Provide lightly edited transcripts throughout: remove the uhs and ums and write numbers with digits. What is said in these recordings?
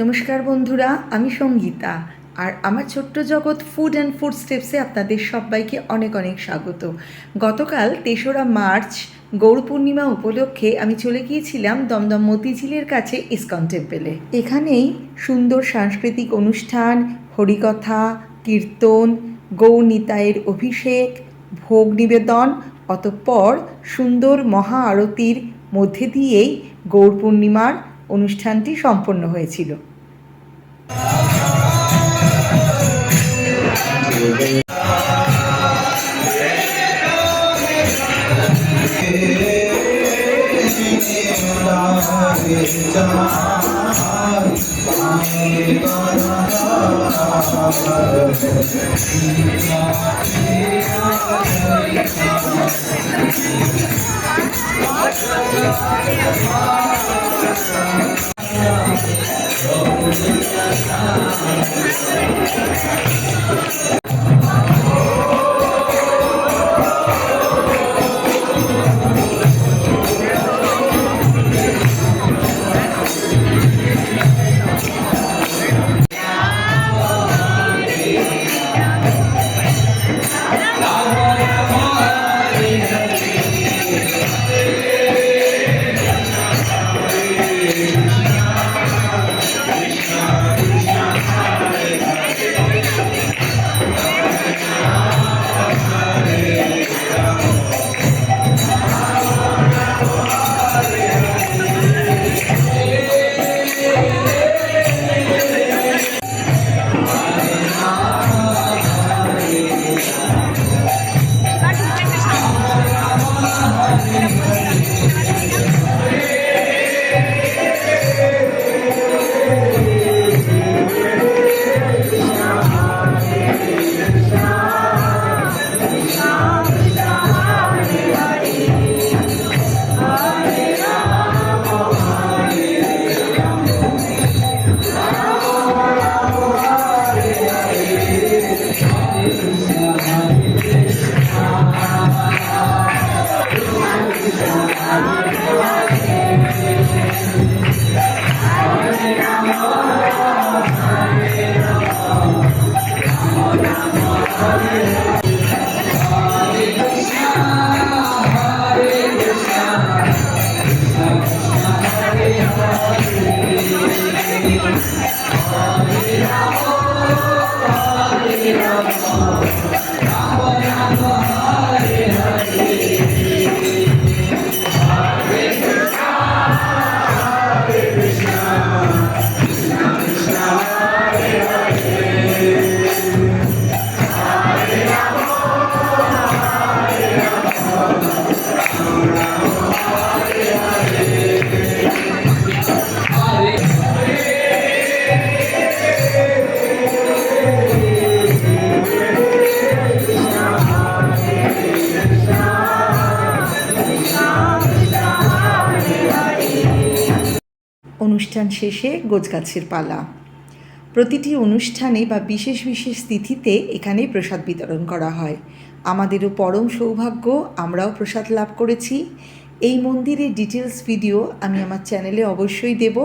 নমস্কার বন্ধুরা, আমি সঙ্গীতা। আর আমার ছোট্ট জগৎ ফুড অ্যান্ড ফুড স্টেপসে আপনাদের সবাইকে অনেক অনেক স্বাগত। গতকাল ৩রা মার্চ গৌর পূর্ণিমা উপলক্ষে আমি চলে গিয়েছিলাম দমদম মতিঝিলের কাছে ইসকন টেম্পেলে। এখানেই সুন্দর সাংস্কৃতিক অনুষ্ঠান, হরিকথা, কীর্তন, গৌর নিতাইয়ের অভিষেক, ভোগ নিবেদন, অতঃপর সুন্দর মহা আরতির মধ্যে দিয়েই গৌর পূর্ণিমার অনুষ্ঠানটি সম্পন্ন হয়েছিল। অনুষ্ঠান শেষে গোছগাছের পালা। প্রতিটি অনুষ্ঠানে বা বিশেষ বিশেষ তিথিতে এখানে প্রসাদ বিতরণ করা হয়। আমাদেরও পরম সৌভাগ্য, আমরাও প্রসাদ লাভ করেছি। এই মন্দিরের ডিটেলস ভিডিও আমি আমার চ্যানেলে অবশ্যই দেব।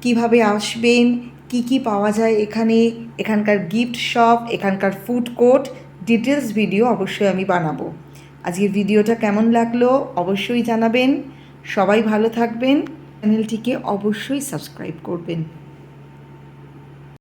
কিভাবে আসবেন, কি কি পাওয়া যায় এখানে, এখানকার গিফট শপ, এখানকার ফুড কোর্ট, ডিটেলস ভিডিও অবশ্যই আমি বানাবো। আজকের ভিডিওটা কেমন লাগলো অবশ্যই জানাবেন। সবাই ভালো থাকবেন। চ্যানেলটিকে অবশ্যই সাবস্ক্রাইব করবেন।